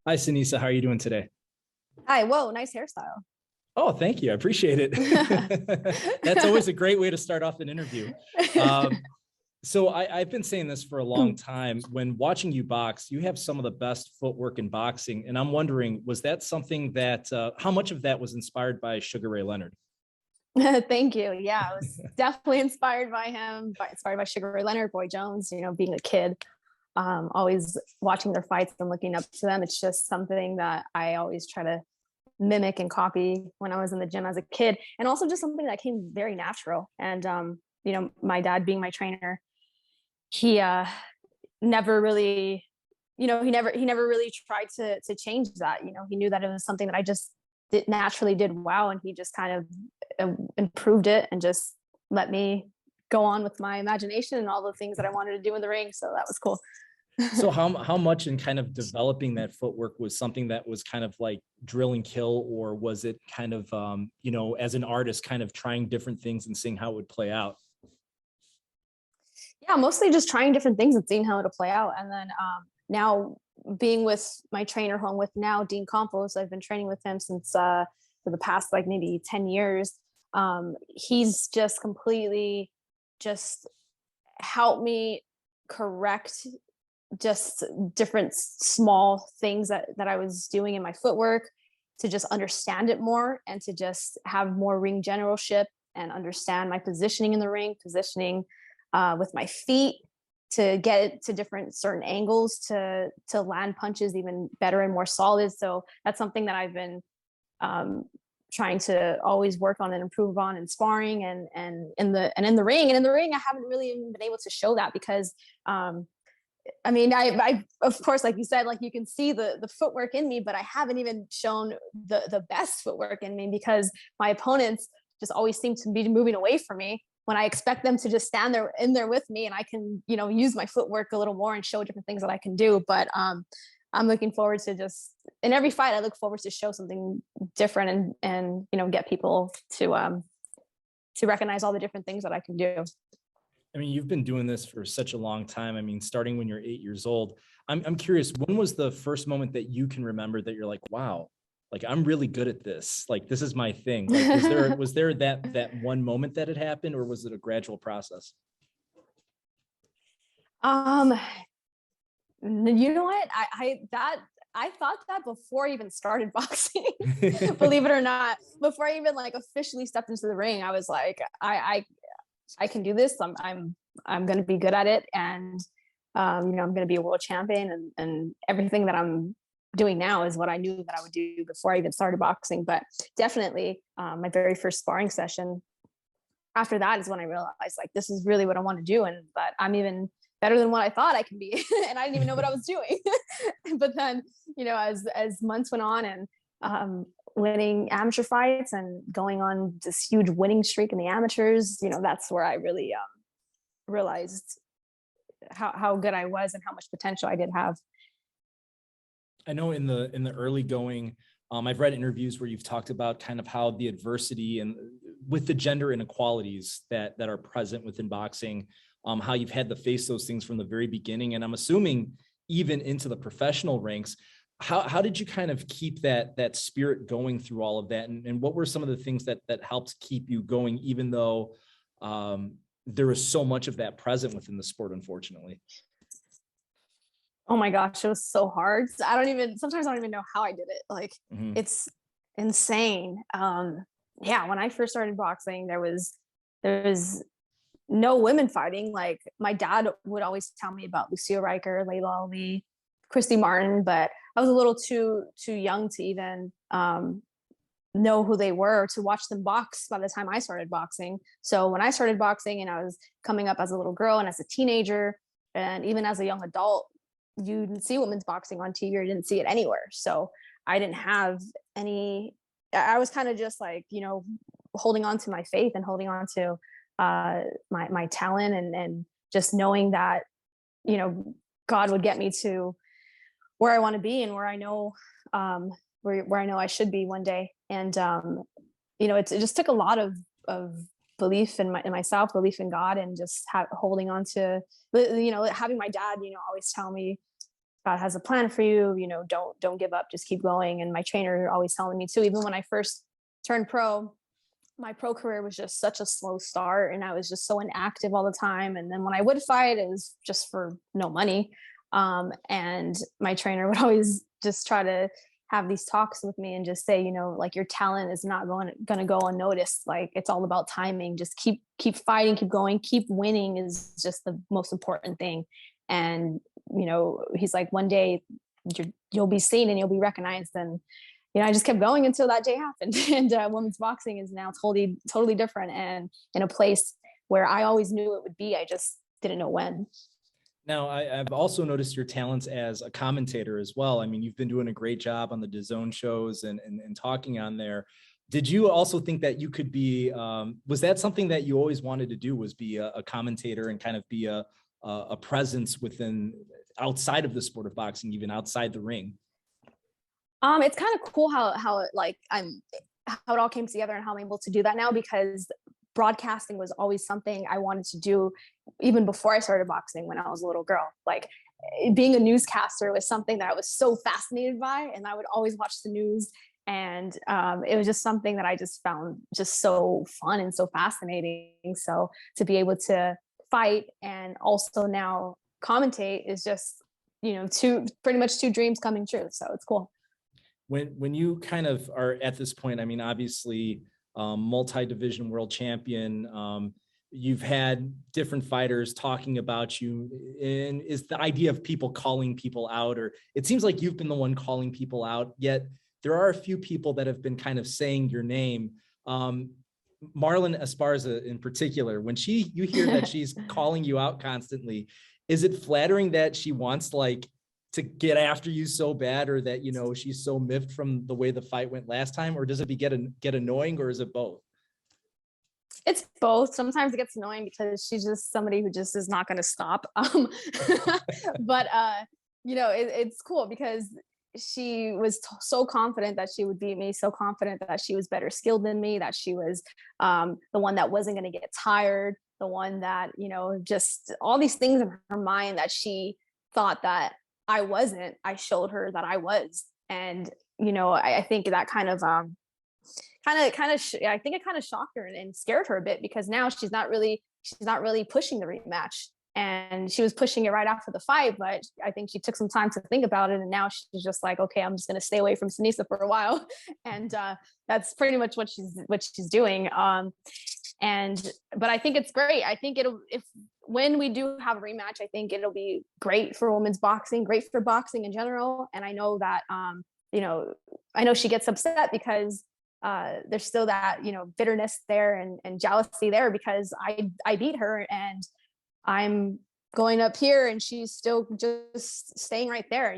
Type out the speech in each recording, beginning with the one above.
Hi, Seniesa. How are you doing today? Hi, whoa, nice hairstyle. Oh, thank you. I appreciate it. That's always a great way to start off an interview. Um, I've been saying this for a long time. When watching you box, you have some of the best footwork in boxing. And I'm wondering, was that something that, how much of that was inspired by Sugar Ray Leonard? Thank you. Yeah, I was definitely inspired by him, inspired by Sugar Ray Leonard, Boy Jones, being a kid, always watching their fights and looking up to them. It's just something that I always try to mimic and copy when I was in the gym as a kid. And also just something that came very natural. And, my dad being my trainer, he never really, he never really tried to change that. He knew that it was something that I just naturally did well, and he just kind of improved it and just let me go on with my imagination and all the things that I wanted to do in the ring. So that was cool. So how much in kind of developing that footwork was something that was kind of like drill and kill, or was it kind of, as an artist, kind of trying different things and seeing how it would play out? Yeah, mostly just trying different things and seeing how it'll play out. And then now being with my trainer who I'm with now, Dean Campos, I've been training with him since for the past like maybe 10 years. He's just completely just helped me correct just different small things that I was doing in my footwork, to just understand it more and to just have more ring generalship and understand my positioning in the ring, positioning with my feet, to get it to different certain angles, to land punches even better and more solid. So that's something that I've been trying to always work on and improve on in sparring and in the ring. And in the ring, I haven't really even been able to show that because I of course, like you said, like you can see the footwork in me, but I haven't even shown the best footwork in me because my opponents just always seem to be moving away from me when I expect them to just stand there in there with me, and I can, use my footwork a little more and show different things that I can do. But I'm looking forward to just in every fight, I look forward to show something different and get people to recognize all the different things that I can do. I mean, you've been doing this for such a long time. I mean, starting when you're 8 years old. I'm curious, when was the first moment that you can remember that you're like, wow, like I'm really good at this. Like, this is my thing. Like, was there that one moment that had happened, or was it a gradual process? Um, you know what? I thought that before I even started boxing, believe it or not, before I even like officially stepped into the ring, I was like, I can do this. I'm going to be good at it. And, I'm going to be a world champion, and everything that I'm doing now is what I knew that I would do before I even started boxing. But definitely my very first sparring session after that is when I realized like, this is really what I want to do. And that I'm even better than what I thought I can be. And I didn't even know what I was doing. But then, as months went on and, winning amateur fights and going on this huge winning streak in the amateurs, that's where I really realized how good I was and how much potential I did have. I know in the early going, I've read interviews where you've talked about kind of how the adversity and with the gender inequalities that are present within boxing, how you've had to face those things from the very beginning. And I'm assuming even into the professional ranks. How did you kind of keep that spirit going through all of that? And what were some of the things that helped keep you going, even though there was so much of that present within the sport, unfortunately? Oh my gosh, it was so hard. Sometimes I don't even know how I did it. Like, it's insane. Yeah, when I first started boxing, there was no women fighting. Like, my dad would always tell me about Lucia Riker, Layla Ali, Christy Martin, but I was a little too young to even know who they were, or to watch them box by the time I started boxing. So when I started boxing and I was coming up as a little girl and as a teenager and even as a young adult, you didn't see women's boxing on TV, or you didn't see it anywhere. So I didn't have I was kind of just like, holding on to my faith and holding on to my talent and just knowing that, God would get me to where I want to be and where I know where I know I should be one day. And it just took a lot of belief in myself, belief in God, and just holding on to, having my dad, always tell me God has a plan for you, don't give up, just keep going. And my trainer always telling me too, even when I first turned pro, my pro career was just such a slow start and I was just so inactive all the time. And then when I would fight, it was just for no money. And my trainer would always just try to have these talks with me and just say, like, your talent is not going to go unnoticed. Like, it's all about timing. Just keep fighting, keep going, keep winning is just the most important thing. And, he's like, one day you'll be seen and you'll be recognized. And, I just kept going until that day happened. And women's boxing is now totally different and in a place where I always knew it would be. I just didn't know when. Now, I've also noticed your talents as a commentator as well. I mean, you've been doing a great job on the DAZN shows and talking on there. Did you also think that you could be, was that something that you always wanted to do, was be a commentator and kind of be a presence outside of the sport of boxing, even outside the ring? It's kind of cool how it all came together and how I'm able to do that now, because broadcasting was always something I wanted to do even before I started boxing when I was a little girl. Like, being a newscaster was something that I was so fascinated by, and I would always watch the news. And it was just something that I just found just so fun and so fascinating. So to be able to fight and also now commentate is just, pretty much two dreams coming true. So it's cool. When you kind of are at this point, I mean, obviously, multi-division world champion, you've had different fighters talking about you, and is the idea of people calling people out, or it seems like you've been the one calling people out, yet there are a few people that have been kind of saying your name. Marlen Esparza in particular, when you hear that she's calling you out constantly, is it flattering that she wants to get after you so bad, or that, she's so miffed from the way the fight went last time, or does it get annoying, or is it both? It's both. Sometimes it gets annoying because she's just somebody who just is not going to stop. But it's cool because she was so confident that she would beat me, so confident that she was better skilled than me, that she was the one that wasn't going to get tired, the one that, just all these things in her mind that she thought that I wasn't. I showed her that I was. And, I think that I think it kind of shocked her and scared her a bit, because now she's not really pushing the rematch, and she was pushing it right after the fight. But I think she took some time to think about it. And now she's just like, okay, I'm just going to stay away from Seniesa for a while. And that's pretty much what she's doing. But I think it's great. I think when we do have a rematch, I think it'll be great for women's boxing, great for boxing in general. And I know that, I know she gets upset because there's still that, bitterness there and jealousy there, because I beat her and I'm going up here and she's still just staying right there.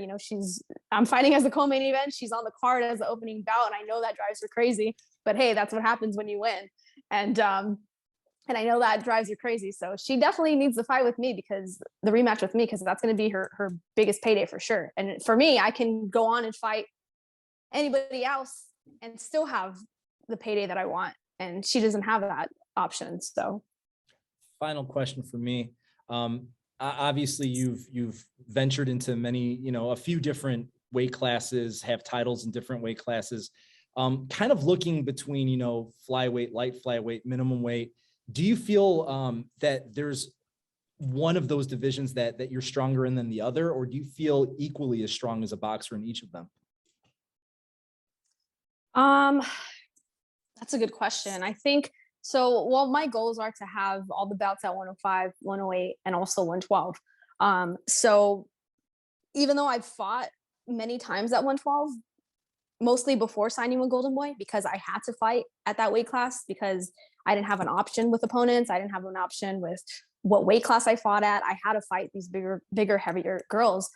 I'm fighting as a co-main event. She's on the card as the opening bout. And I know that drives her crazy, but hey, that's what happens when you win. And I know that drives her crazy. So she definitely needs to fight with me, because the rematch with me, because that's going to be her biggest payday for sure. And for me, I can go on and fight anybody else and still have the payday that I want. And she doesn't have that option. So final question for me. Obviously you've ventured into many, a few different weight classes, have titles in different weight classes, kind of looking between, flyweight, light flyweight, minimum weight. Do you feel that there's one of those divisions that you're stronger in than the other, or do you feel equally as strong as a boxer in each of them? That's a good question. I think so. Well, my goals are to have all the bouts at 105, 108, and also 112. So even though I've fought many times at 112, mostly before signing with Golden Boy, because I had to fight at that weight class because I didn't have an option with opponents. I didn't have an option with what weight class I fought at. I had to fight these bigger, heavier girls.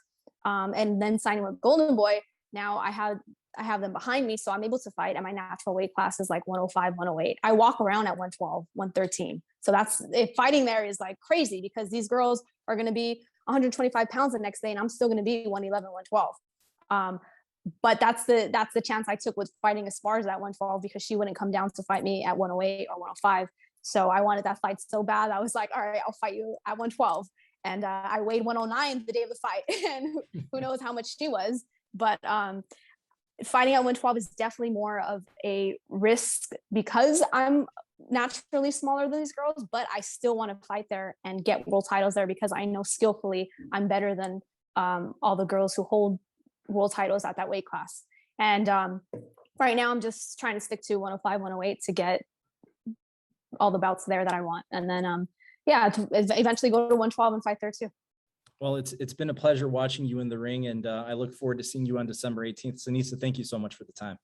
And then signing with Golden Boy, now I have them behind me. So I'm able to fight at my natural weight classes like 105, 108. I walk around at 112, 113. So fighting there is like crazy, because these girls are going to be 125 pounds the next day and I'm still going to be 111, 112. But that's the chance I took with fighting Esparza at 112, because she wouldn't come down to fight me at 108 or 105. So I wanted that fight so bad. I was like, all right, I'll fight you at 112. And I weighed 109 the day of the fight, and who knows how much she was. But fighting at 112 is definitely more of a risk because I'm naturally smaller than these girls, but I still want to fight there and get world titles there because I know skillfully I'm better than all the girls who hold world titles at that weight class. And right now I'm just trying to stick to 105, 108 to get all the bouts there that I want. And then, to eventually go to 112 and fight there too. Well, it's been a pleasure watching you in the ring, and I look forward to seeing you on December 18th. Seniesa, thank you so much for the time.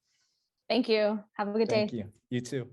Thank you. Have a good day. Thank you. You too.